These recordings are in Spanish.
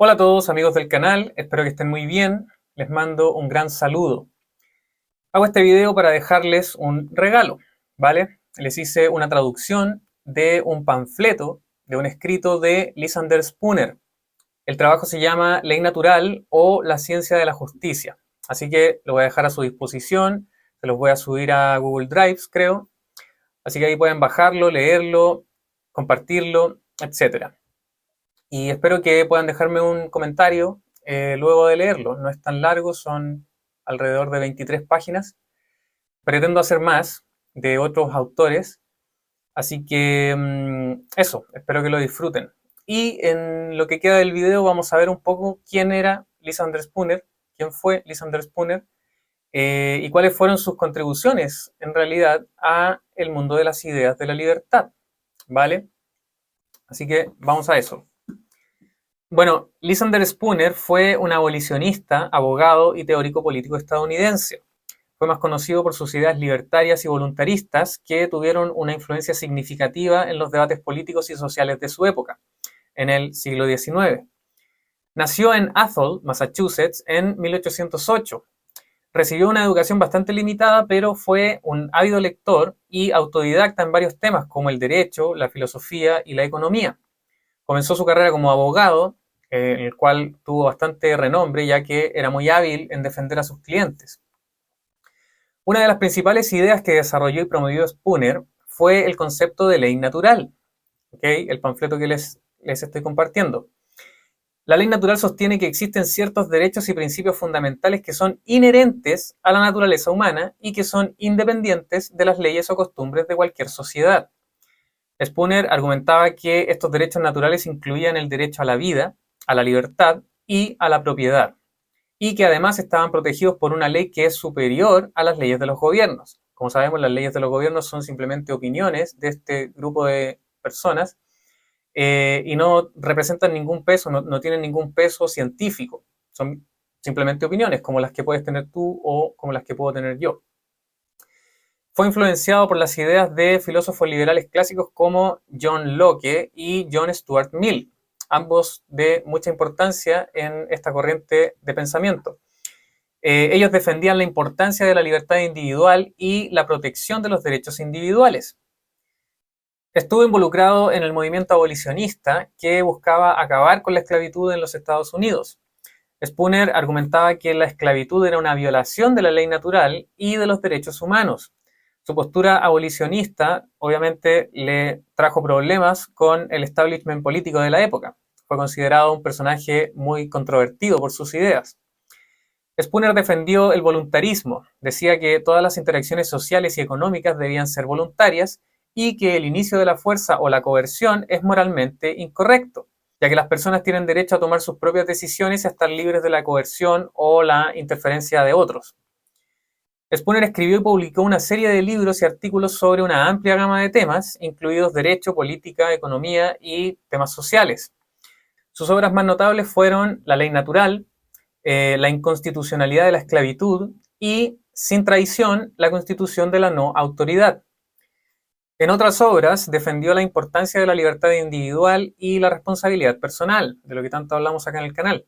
Hola a todos amigos del canal, espero que estén muy bien, les mando un gran saludo. Hago este video para dejarles un regalo, ¿vale? Les hice una traducción de un panfleto, de un escrito de Lysander Spooner. El trabajo se llama Ley Natural o la Ciencia de la Justicia, así que lo voy a dejar a su disposición, se los voy a subir a Google Drives, creo, así que ahí pueden bajarlo, leerlo, compartirlo, etcétera. Y espero que puedan dejarme un comentario luego de leerlo. No es tan largo, son alrededor de 23 páginas. Pretendo hacer más de otros autores, así que eso, espero que lo disfruten. Y en lo que queda del video vamos a ver un poco quién era Lysander Spooner, quién fue Lysander Spooner y cuáles fueron sus contribuciones en realidad a el mundo de las ideas de la libertad, ¿vale? Así que vamos a eso. Bueno, Lysander Spooner fue un abolicionista, abogado y teórico político estadounidense. Fue más conocido por sus ideas libertarias y voluntaristas que tuvieron una influencia significativa en los debates políticos y sociales de su época, en el siglo XIX. Nació en Athol, Massachusetts, en 1808. Recibió una educación bastante limitada, pero fue un ávido lector y autodidacta en varios temas como el derecho, la filosofía y la economía. Comenzó su carrera como abogado, en el cual tuvo bastante renombre, ya que era muy hábil en defender a sus clientes. Una de las principales ideas que desarrolló y promovió Spooner fue el concepto de ley natural, ¿okay? El panfleto que les estoy compartiendo. La ley natural sostiene que existen ciertos derechos y principios fundamentales que son inherentes a la naturaleza humana y que son independientes de las leyes o costumbres de cualquier sociedad. Spooner argumentaba que estos derechos naturales incluían el derecho a la vida, a la libertad y a la propiedad, y que además estaban protegidos por una ley que es superior a las leyes de los gobiernos. Como sabemos, las leyes de los gobiernos son simplemente opiniones de este grupo de personas y no representan ningún peso, no tienen ningún peso científico. Son simplemente opiniones, como las que puedes tener tú o como las que puedo tener yo. Fue influenciado por las ideas de filósofos liberales clásicos como John Locke y John Stuart Mill, ambos de mucha importancia en esta corriente de pensamiento. Ellos defendían la importancia de la libertad individual y la protección de los derechos individuales. Estuvo involucrado en el movimiento abolicionista que buscaba acabar con la esclavitud en los Estados Unidos. Spooner argumentaba que la esclavitud era una violación de la ley natural y de los derechos humanos. Su postura abolicionista obviamente le trajo problemas con el establishment político de la época. Fue considerado un personaje muy controvertido por sus ideas. Spooner defendió el voluntarismo, decía que todas las interacciones sociales y económicas debían ser voluntarias y que el inicio de la fuerza o la coerción es moralmente incorrecto, ya que las personas tienen derecho a tomar sus propias decisiones y a estar libres de la coerción o la interferencia de otros. Spooner escribió y publicó una serie de libros y artículos sobre una amplia gama de temas, incluidos derecho, política, economía y temas sociales. Sus obras más notables fueron La ley natural, La inconstitucionalidad de la esclavitud y, sin traición, la constitución de la no autoridad. En otras obras defendió la importancia de la libertad individual y la responsabilidad personal, de lo que tanto hablamos acá en el canal,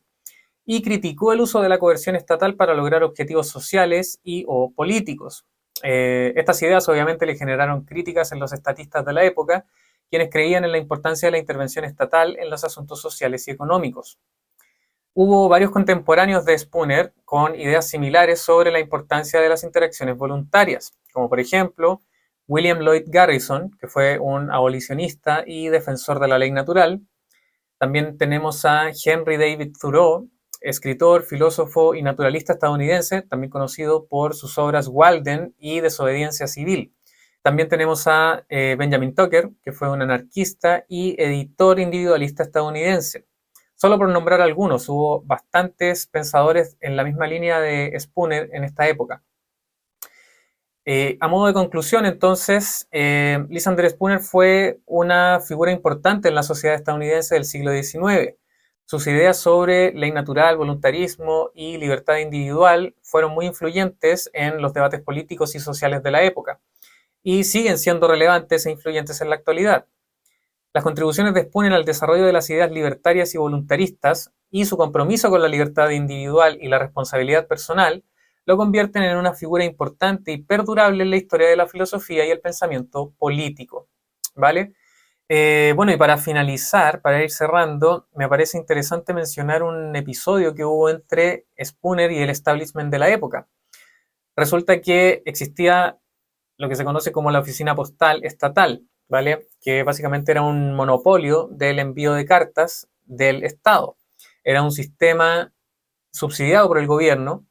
y criticó el uso de la coerción estatal para lograr objetivos sociales y o políticos. Estas ideas obviamente le generaron críticas en los estatistas de la época, quienes creían en la importancia de la intervención estatal en los asuntos sociales y económicos. Hubo varios contemporáneos de Spooner con ideas similares sobre la importancia de las interacciones voluntarias, como por ejemplo William Lloyd Garrison, que fue un abolicionista y defensor de la ley natural. También tenemos a Henry David Thoreau, escritor, filósofo y naturalista estadounidense, también conocido por sus obras Walden y Desobediencia Civil. También tenemos a Benjamin Tucker, que fue un anarquista y editor individualista estadounidense. Solo por nombrar algunos, hubo bastantes pensadores en la misma línea de Spooner en esta época. A modo de conclusión, entonces, Lysander Spooner fue una figura importante en la sociedad estadounidense del siglo XIX. Sus ideas sobre ley natural, voluntarismo y libertad individual fueron muy influyentes en los debates políticos y sociales de la época y siguen siendo relevantes e influyentes en la actualidad. Las contribuciones de Spooner al desarrollo de las ideas libertarias y voluntaristas y su compromiso con la libertad individual y la responsabilidad personal lo convierten en una figura importante y perdurable en la historia de la filosofía y el pensamiento político, ¿vale? Bueno, y para finalizar, para ir cerrando, me parece interesante mencionar un episodio que hubo entre Spooner y el establishment de la época. Resulta que existía lo que se conoce como la oficina postal estatal, ¿vale? Que básicamente era un monopolio del envío de cartas del Estado. Era un sistema subsidiado por el gobierno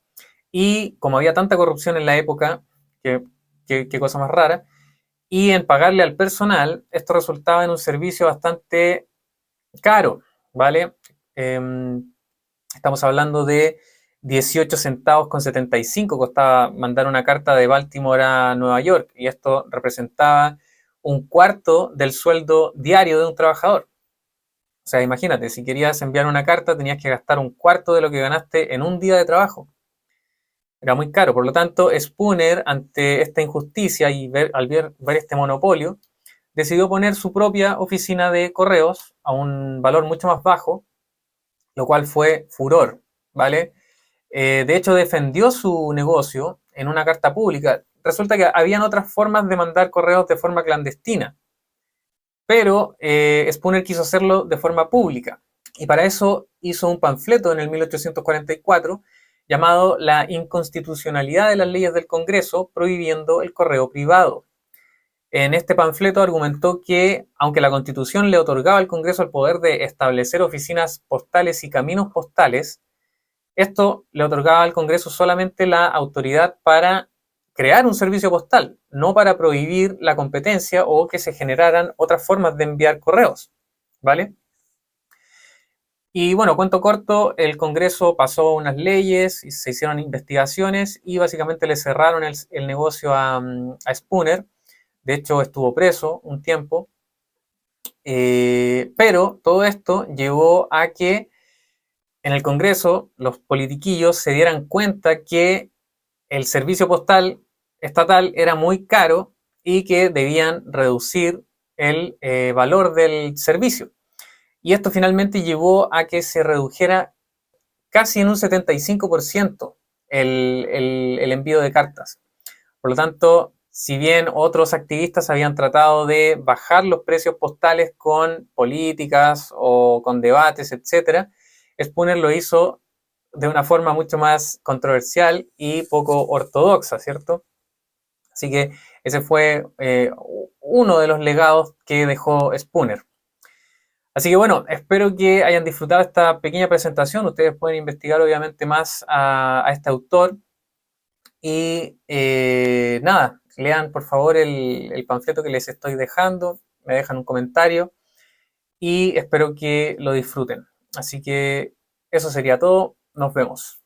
y como había tanta corrupción en la época, qué cosa más rara, y en pagarle al personal, esto resultaba en un servicio bastante caro, ¿vale? Estamos hablando de 18 centavos con 75 costaba mandar una carta de Baltimore a Nueva York y esto representaba un cuarto del sueldo diario de un trabajador. O sea, imagínate, si querías enviar una carta tenías que gastar un cuarto de lo que ganaste en un día de trabajo. Era muy caro, por lo tanto, Spooner, ante esta injusticia y al ver este monopolio, decidió poner su propia oficina de correos a un valor mucho más bajo, lo cual fue furor, ¿vale? De hecho, defendió su negocio en una carta pública. Resulta que habían otras formas de mandar correos de forma clandestina, pero Spooner quiso hacerlo de forma pública. Y para eso hizo un panfleto en el 1844 llamado La inconstitucionalidad de las leyes del Congreso, prohibiendo el correo privado. En este panfleto argumentó que, aunque la Constitución le otorgaba al Congreso el poder de establecer oficinas postales y caminos postales, esto le otorgaba al Congreso solamente la autoridad para crear un servicio postal, no para prohibir la competencia o que se generaran otras formas de enviar correos, ¿vale? Y bueno, cuento corto, el Congreso pasó unas leyes y se hicieron investigaciones y básicamente le cerraron el negocio a Spooner. De hecho, estuvo preso un tiempo. Pero todo esto llevó a que en el Congreso los politiquillos se dieran cuenta que el servicio postal estatal era muy caro y que debían reducir el valor del servicio. Y esto finalmente llevó a que se redujera casi en un 75% el envío de cartas. Por lo tanto, si bien otros activistas habían tratado de bajar los precios postales con políticas o con debates, etc., Spooner lo hizo de una forma mucho más controversial y poco ortodoxa, ¿cierto? Así que ese fue uno de los legados que dejó Spooner. Así que bueno, espero que hayan disfrutado esta pequeña presentación. Ustedes pueden investigar obviamente más a este autor. Y nada, lean por favor el panfleto que les estoy dejando, me dejan un comentario y espero que lo disfruten. Así que eso sería todo, nos vemos.